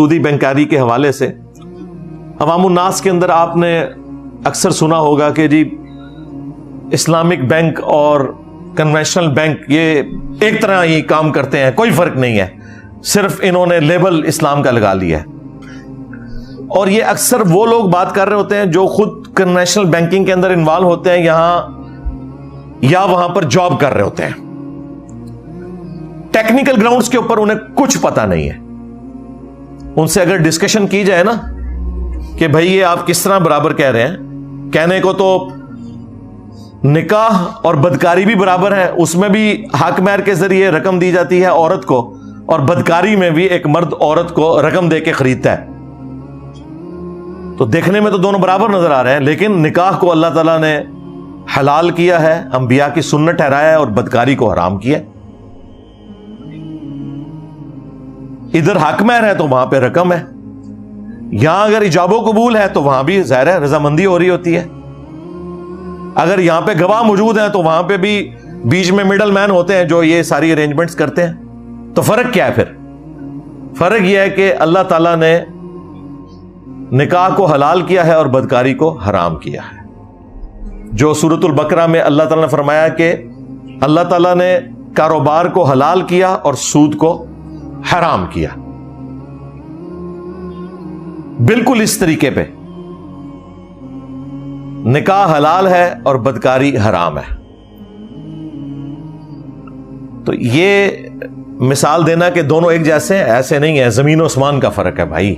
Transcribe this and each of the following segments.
سودی بینکاری کے حوالے سے عوام الناس کے اندر آپ نے اکثر سنا ہوگا کہ جی اسلامک بینک اور کنونشنل بینک یہ ایک طرح ہی کام کرتے ہیں، کوئی فرق نہیں ہے، صرف انہوں نے لیبل اسلام کا لگا لیا ہے۔ اور یہ اکثر وہ لوگ بات کر رہے ہوتے ہیں جو خود کنونشنل بینکنگ کے اندر انوالو ہوتے ہیں یہاں یا وہاں پر جاب کر رہے ہوتے ہیں، ٹیکنیکل گراؤنڈز کے اوپر انہیں کچھ پتا نہیں ہے۔ ان سے اگر ڈسکشن کی جائے نا کہ بھئی یہ آپ کس طرح برابر کہہ رہے ہیں، کہنے کو تو نکاح اور بدکاری بھی برابر ہے، اس میں بھی حق مہر کے ذریعے رقم دی جاتی ہے عورت کو، اور بدکاری میں بھی ایک مرد عورت کو رقم دے کے خریدتا ہے، تو دیکھنے میں تو دونوں برابر نظر آ رہے ہیں، لیکن نکاح کو اللہ تعالیٰ نے حلال کیا ہے، انبیاء کی سنت ٹھہرایا ہے، اور بدکاری کو حرام کیا ہے۔ ادھر حق مہر ہے تو وہاں پہ رقم ہے، یہاں اگر ایجاب و قبول ہے تو وہاں بھی ظاہر ہے رضامندی ہو رہی ہوتی ہے، اگر یہاں پہ گواہ موجود ہیں تو وہاں پہ بھی بیچ میں مڈل مین ہوتے ہیں جو یہ ساری ارینجمنٹس کرتے ہیں۔ تو فرق کیا ہے پھر؟ فرق یہ ہے کہ اللہ تعالیٰ نے نکاح کو حلال کیا ہے اور بدکاری کو حرام کیا ہے۔ جو سورۃ البقرہ میں اللہ تعالیٰ نے فرمایا کہ اللہ تعالیٰ نے کاروبار کو حلال کیا اور سود کو حرام کیا، بالکل اس طریقے پہ نکاح حلال ہے اور بدکاری حرام ہے۔ تو یہ مثال دینا کہ دونوں ایک جیسے ہیں، ایسے نہیں ہے، زمین و آسمان کا فرق ہے بھائی۔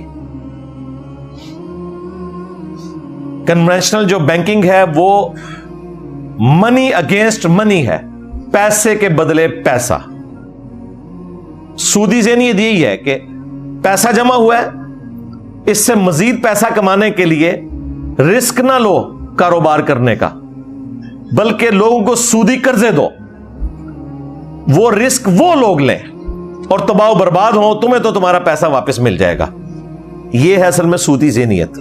کنونشنل جو بینکنگ ہے وہ منی اگینسٹ منی ہے، پیسے کے بدلے پیسہ۔ سودی ذہنیت یہی ہے کہ پیسہ جمع ہوا ہے، اس سے مزید پیسہ کمانے کے لیے رسک نہ لو کاروبار کرنے کا، بلکہ لوگوں کو سودی قرضے دو، وہ رسک وہ لوگ لیں اور تباہ و برباد ہوں، تمہیں تو تمہارا پیسہ واپس مل جائے گا۔ یہ ہے اصل میں سودی ذہنیت،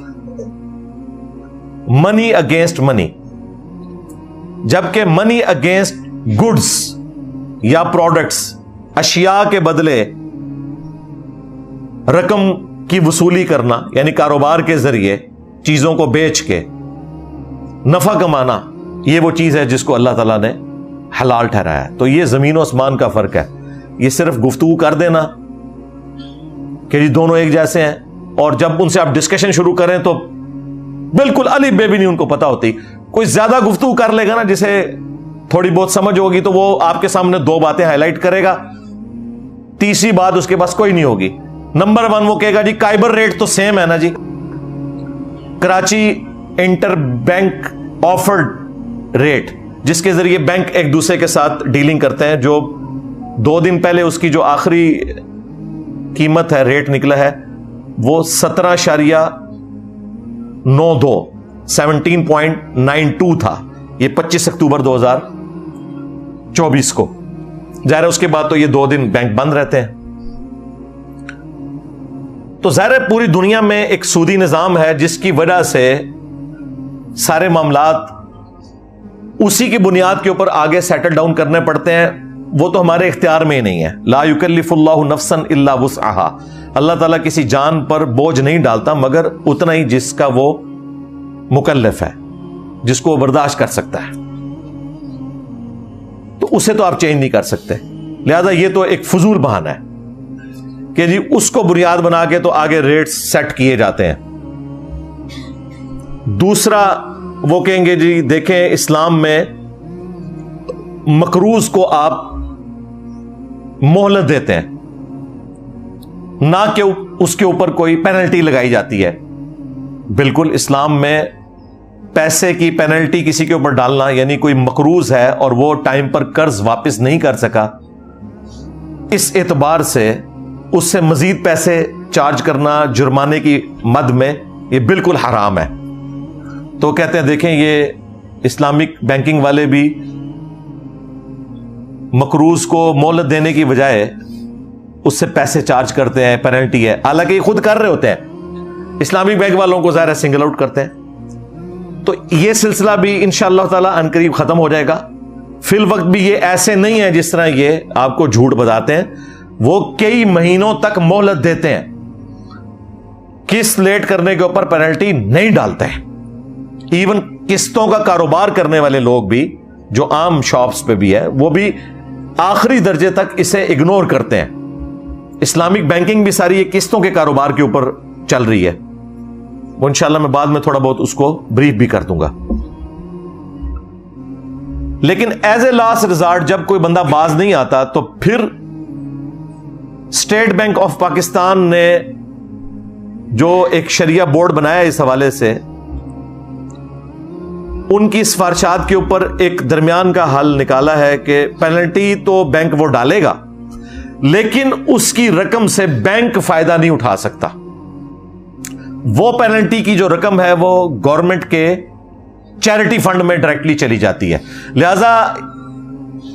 منی اگینسٹ منی۔ جبکہ منی اگینسٹ گڈز یا پروڈکٹس، اشیاء کے بدلے رقم کی وصولی کرنا، یعنی کاروبار کے ذریعے چیزوں کو بیچ کے نفع کمانا، یہ وہ چیز ہے جس کو اللہ تعالیٰ نے حلال ٹھہرایا ہے۔ تو یہ زمین و آسمان کا فرق ہے۔ یہ صرف گفتگو کر دینا کہ یہ دونوں ایک جیسے ہیں، اور جب ان سے آپ ڈسکشن شروع کریں تو بالکل الف بے بھی نہیں ان کو پتا ہوتی۔ کوئی زیادہ گفتگو کر لے گا نا، جسے تھوڑی بہت سمجھ ہوگی، تو وہ آپ کے سامنے دو باتیں ہائی لائٹ کرے گا، تیسری بات اس کے پاس کوئی نہیں ہوگی۔ نمبر 1 وہ کہے گا جی کائبر ریٹ تو سیم ہے نا جی، Karachi inter bank offered rate, جس کے ذریعے بینک ایک دوسرے کے ساتھ ڈیلنگ کرتے ہیں، جو 2 دن پہلے اس کی جو آخری قیمت ہے، ریٹ نکلا ہے، وہ 17.92 تھا۔ یہ 25 اکتوبر 2024 کو۔ ظاہر ہے اس کے بعد تو یہ 2 دن بینک بند رہتے ہیں۔ تو ظاہر ہے پوری دنیا میں ایک سودی نظام ہے، جس کی وجہ سے سارے معاملات اسی کی بنیاد کے اوپر آگے سیٹل ڈاؤن کرنے پڑتے ہیں۔ وہ تو ہمارے اختیار میں ہی نہیں ہے۔ لا یکلف اللہ نفسا الا وسعها، اللہ تعالیٰ کسی جان پر بوجھ نہیں ڈالتا مگر اتنا ہی جس کا وہ مکلف ہے، جس کو وہ برداشت کر سکتا ہے، تو اسے تو آپ چینج نہیں کر سکتے۔ لہذا یہ تو ایک فضول بہانہ ہے کہ جی اس کو بنیاد بنا کے تو آگے ریٹس سیٹ کیے جاتے ہیں۔ دوسرا وہ کہیں گے جی دیکھیں اسلام میں مقروض کو آپ مہلت دیتے ہیں، نہ کہ اس کے اوپر کوئی پینلٹی لگائی جاتی ہے۔ بالکل اسلام میں پیسے کی پینلٹی کسی کے اوپر ڈالنا، یعنی کوئی مقروض ہے اور وہ ٹائم پر قرض واپس نہیں کر سکا، اس اعتبار سے اس سے مزید پیسے چارج کرنا جرمانے کی مد میں یہ بالکل حرام ہے۔ تو کہتے ہیں دیکھیں یہ اسلامک بینکنگ والے بھی مقروض کو مہلت دینے کی بجائے اس سے پیسے چارج کرتے ہیں، پینلٹی ہے، حالانکہ یہ خود کر رہے ہوتے ہیں۔ اسلامک بینک والوں کو ظاہر سنگل آؤٹ کرتے ہیں۔ تو یہ سلسلہ بھی انشاءاللہ تعالی عنقریب ختم ہو جائے گا۔ فی الوقت بھی یہ ایسے نہیں ہے جس طرح یہ آپ کو جھوٹ بتاتے ہیں، وہ کئی مہینوں تک مہلت دیتے ہیں، قسط لیٹ کرنے کے اوپر پینلٹی نہیں ڈالتے ہیں. ایون قسطوں کا کاروبار کرنے والے لوگ بھی جو عام شاپس پہ بھی ہے وہ بھی آخری درجے تک اسے اگنور کرتے ہیں. اسلامک بینکنگ بھی ساری یہ قسطوں کے کاروبار کے اوپر چل رہی ہے. وہ انشاءاللہ میں بعد میں تھوڑا بہت اس کو بریف بھی کر دوں گا. لیکن ایز اے لاسٹ ریزارٹ جب کوئی بندہ باز نہیں آتا تو پھر اسٹیٹ بینک آف پاکستان نے جو ایک شریعہ بورڈ بنایا اس حوالے سے ان کی سفارشات کے اوپر ایک درمیان کا حل نکالا ہے کہ پینلٹی تو بینک وہ ڈالے گا لیکن اس کی رقم سے بینک فائدہ نہیں اٹھا سکتا. وہ پینلٹی کی جو رقم ہے وہ گورنمنٹ کے چیریٹی فنڈ میں ڈائریکٹلی چلی جاتی ہے. لہذا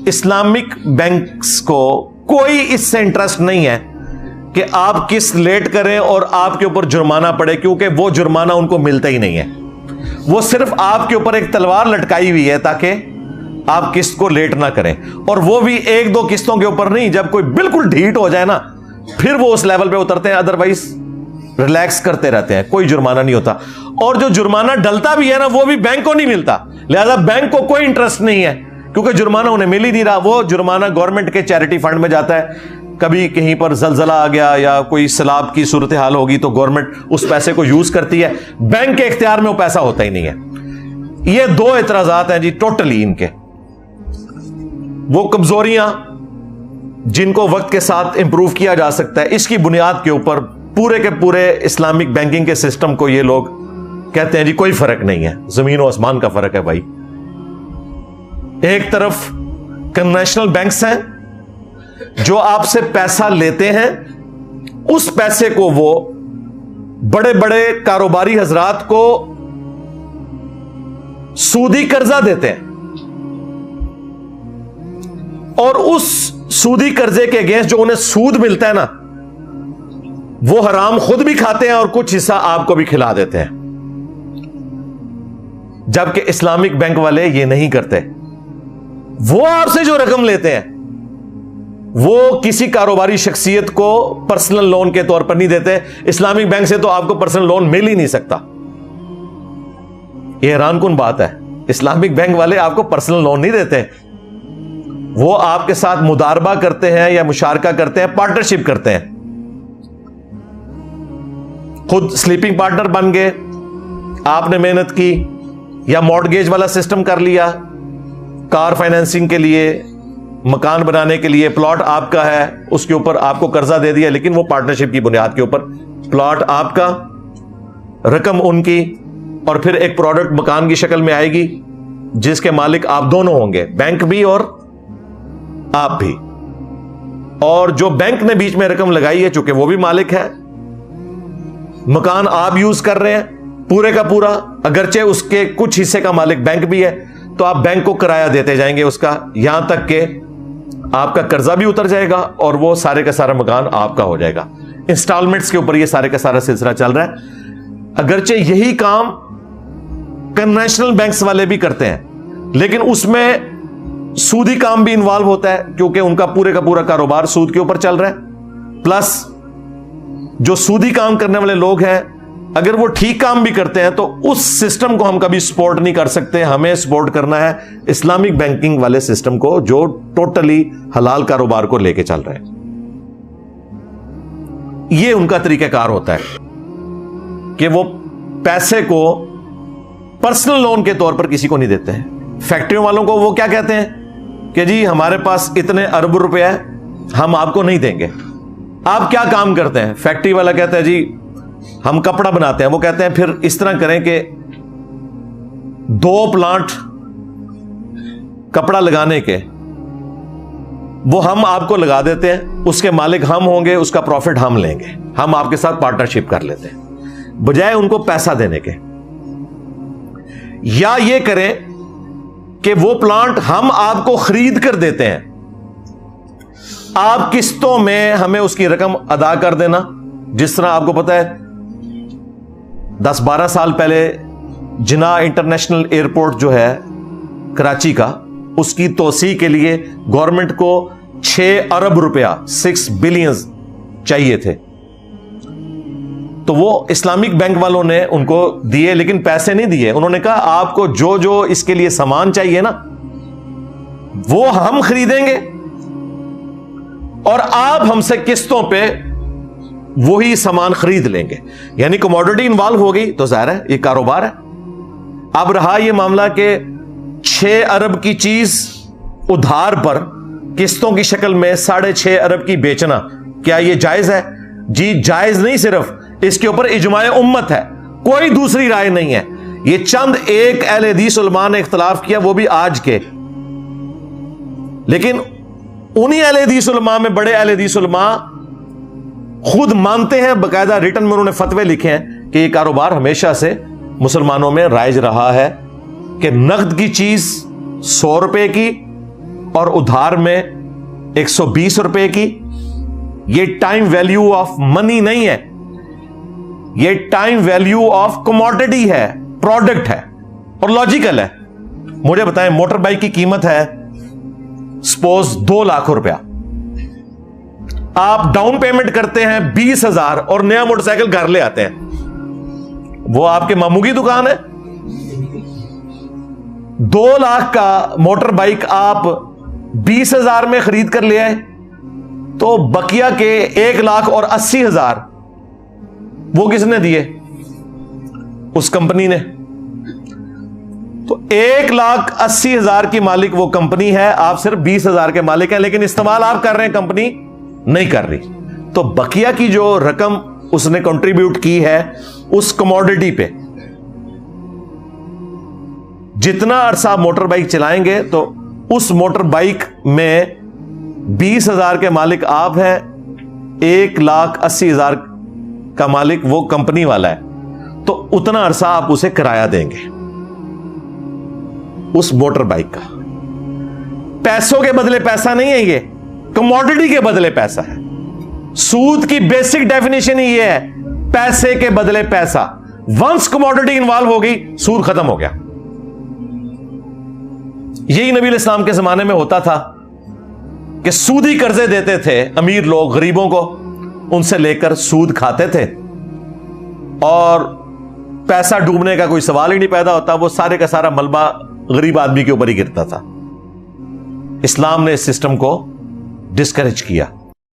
اسلامک بینکس کو کوئی اس سے انٹرسٹ نہیں ہے کہ آپ قسط لیٹ کریں اور آپ کے اوپر جرمانہ پڑے, کیونکہ وہ جرمانہ ان کو ملتا ہی نہیں ہے. وہ صرف آپ کے اوپر ایک تلوار لٹکائی ہوئی ہے تاکہ آپ قسط کو لیٹ نہ کریں, اور وہ بھی ایک دو قسطوں کے اوپر نہیں. جب کوئی بالکل ڈھیٹ ہو جائے نا پھر وہ اس لیول پہ اترتے ہیں, ادروائز ریلیکس کرتے رہتے ہیں, کوئی جرمانہ نہیں ہوتا. اور جو جرمانہ ڈلتا بھی ہے نا وہ بھی بینک کو نہیں ملتا. لہذا بینک کو کوئی انٹرسٹ نہیں ہے کیونکہ جرمانہ انہیں مل ہی نہیں رہا. وہ جرمانہ گورنمنٹ کے چیریٹی فنڈ میں جاتا ہے. کبھی کہیں پر زلزلہ آ گیا یا کوئی سیلاب کی صورتحال ہوگی تو گورنمنٹ اس پیسے کو یوز کرتی ہے, بینک کے اختیار میں وہ پیسہ ہوتا ہی نہیں ہے. یہ دو اعتراضات ہیں جی ٹوٹلی ان کے. وہ کمزوریاں جن کو وقت کے ساتھ امپروو کیا جا سکتا ہے, اس کی بنیاد کے اوپر پورے کے پورے اسلامک بینکنگ کے سسٹم کو یہ لوگ کہتے ہیں جی کوئی فرق نہیں ہے, زمین و آسمان کا فرق ہے بھائی. ایک طرف کنونشنل بینکس ہیں جو آپ سے پیسہ لیتے ہیں, اس پیسے کو وہ بڑے بڑے کاروباری حضرات کو سودی قرضہ دیتے ہیں اور اس سودی قرضے کے اگینسٹ جو انہیں سود ملتا ہے نا وہ حرام خود بھی کھاتے ہیں اور کچھ حصہ آپ کو بھی کھلا دیتے ہیں. جبکہ اسلامک بینک والے یہ نہیں کرتے. وہ آپ سے جو رقم لیتے ہیں وہ کسی کاروباری شخصیت کو پرسنل لون کے طور پر نہیں دیتے. اسلامک بینک سے تو آپ کو پرسنل لون مل ہی نہیں سکتا. یہ حیران کن بات ہے. اسلامک بینک والے آپ کو پرسنل لون نہیں دیتے, وہ آپ کے ساتھ مداربہ کرتے ہیں یا مشارکہ کرتے ہیں, پارٹنرشپ کرتے ہیں. خود سلیپنگ پارٹنر بن گئے, آپ نے محنت کی, یا مارٹگیج والا سسٹم کر لیا, کار فائنینسنگ کے لیے, مکان بنانے کے لیے, پلاٹ آپ کا ہے اس کے اوپر آپ کو قرضہ دے دیا, لیکن وہ پارٹنرشپ کی بنیاد کے اوپر, پلاٹ آپ کا, رقم ان کی, اور پھر ایک پروڈکٹ مکان کی شکل میں آئے گی جس کے مالک آپ دونوں ہوں گے, بینک بھی اور آپ بھی. اور جو بینک نے بیچ میں رقم لگائی ہے چونکہ وہ بھی مالک ہے, مکان آپ یوز کر رہے ہیں پورے کا پورا, اگرچہ اس کے کچھ حصے کا مالک بینک بھی ہے, تو آپ بینک کو کرایہ دیتے جائیں گے اس کا, یہاں تک کہ آپ کا قرضہ بھی اتر جائے گا اور وہ سارے کا سارا مکان آپ کا ہو جائے گا. انسٹالمنٹس کے اوپر یہ سارے کا سارا سلسلہ چل رہا ہے. اگرچہ یہی کام کنونشنل بینکس والے بھی کرتے ہیں, لیکن اس میں سودی کام بھی انوالو ہوتا ہے کیونکہ ان کا پورا کاروبار سود کے اوپر چل رہا ہے. پلس جو سودی کام کرنے والے لوگ ہیں اگر وہ ٹھیک کام بھی کرتے ہیں تو اس سسٹم کو ہم کبھی سپورٹ نہیں کر سکتے. ہمیں سپورٹ کرنا ہے اسلامک بینکنگ والے سسٹم کو جو ٹوٹلی حلال کاروبار کو لے کے چل رہے ہیں. یہ ان کا طریقہ کار ہوتا ہے کہ وہ پیسے کو پرسنل لون کے طور پر کسی کو نہیں دیتے ہیں. فیکٹریوں والوں کو وہ کیا کہتے ہیں کہ جی ہمارے پاس اتنے ارب روپے ہے, ہم آپ کو نہیں دیں گے. آپ کیا کام کرتے ہیں؟ فیکٹری والا کہتا ہے جی ہم کپڑا بناتے ہیں. وہ کہتے ہیں پھر اس طرح کریں کہ 2 پلانٹ کپڑا لگانے کے وہ ہم آپ کو لگا دیتے ہیں, اس کے مالک ہم ہوں گے, اس کا پروفٹ ہم لیں گے, ہم آپ کے ساتھ پارٹنرشپ کر لیتے ہیں, بجائے ان کو پیسہ دینے کے. یا یہ کریں کہ وہ پلانٹ ہم آپ کو خرید کر دیتے ہیں, آپ قسطوں میں ہمیں اس کی رقم ادا کر دینا. جس طرح آپ کو پتا ہے 10-12 سال پہلے جناح انٹرنیشنل ایئرپورٹ جو ہے کراچی کا, اس کی توسیع کے لیے گورنمنٹ کو 6 ارب روپیہ 6 بلین چاہیے تھے. تو وہ اسلامک بینک والوں نے ان کو دیے، لیکن پیسے نہیں دیے. انہوں نے کہا آپ کو جو جو اس کے لیے سامان چاہیے نا وہ ہم خریدیں گے اور آپ ہم سے قسطوں پہ وہی سامان خرید لیں گے. یعنی کموڈٹی انوالو ہو گئی تو ظاہر ہے یہ کاروبار ہے. اب رہا یہ معاملہ کہ 6 ارب کی چیز ادھار پر قسطوں کی شکل میں 6.5 ارب کی بیچنا، کیا یہ جائز ہے؟ جی جائز نہیں، صرف اس کے اوپر اجماع امت ہے، کوئی دوسری رائے نہیں ہے. یہ چند ایک اہل حدیث علماء نے اختلاف کیا، وہ بھی آج کے، لیکن انہی اہل حدیث علماء میں بڑے اہل حدیث علماء خود مانتے ہیں، باقاعدہ ریٹن میں انہوں نے فتوے لکھے ہیں کہ یہ کاروبار ہمیشہ سے مسلمانوں میں رائج رہا ہے کہ نقد کی چیز 100 روپے کی اور ادھار میں 120 روپے کی. یہ ٹائم ویلیو آف منی نہیں ہے، یہ ٹائم ویلیو آف کموڈٹی ہے، پروڈکٹ ہے اور لاجیکل ہے. مجھے بتائیں موٹر بائک کی قیمت ہے سپوز 2 لاکھ روپیہ، آپ ڈاؤن پیمنٹ کرتے ہیں 20,000 اور نیا موٹر سائیکل گھر لے آتے ہیں، وہ آپ کے ماموں کی دکان ہے. 2 لاکھ کا موٹر بائک آپ 20,000 میں خرید کر لے آئے تو بقیہ کے 1,80,000 وہ کس نے دیے؟ اس کمپنی نے. تو 1,80,000 کی مالک وہ کمپنی ہے، آپ صرف 20,000 کے مالک ہیں، لیکن استعمال آپ کر رہے ہیں، کمپنی نہیں کر رہی. تو بقیہ کی جو رقم اس نے کنٹریبیوٹ کی ہے اس کموڈٹی پہ، جتنا عرصہ موٹر بائک چلائیں گے تو اس موٹر بائک میں 20,000 کے مالک آپ ہیں، 1,80,000 کا مالک وہ کمپنی والا ہے، تو اتنا عرصہ آپ اسے کرایہ دیں گے اس موٹر بائک کا. پیسوں کے بدلے پیسہ نہیں ہے، یہ کموڈٹی کے بدلے پیسہ ہے. سود کی بیسک ڈیفینیشن ہی یہ ہے، پیسے کے بدلے پیسہ. ونس کموڈٹی انوالو ہو گئی سود ختم ہو گیا. یہی نبی علیہ السلام کے زمانے میں ہوتا تھا کہ سودی قرضے دیتے تھے امیر لوگ غریبوں کو، ان سے لے کر سود کھاتے تھے اور پیسہ ڈوبنے کا کوئی سوال ہی نہیں پیدا ہوتا، وہ سارے کا سارا ملبہ غریب آدمی کے اوپر ہی گرتا تھا. اسلام نے اس سسٹم کو ڈسکریج کیا.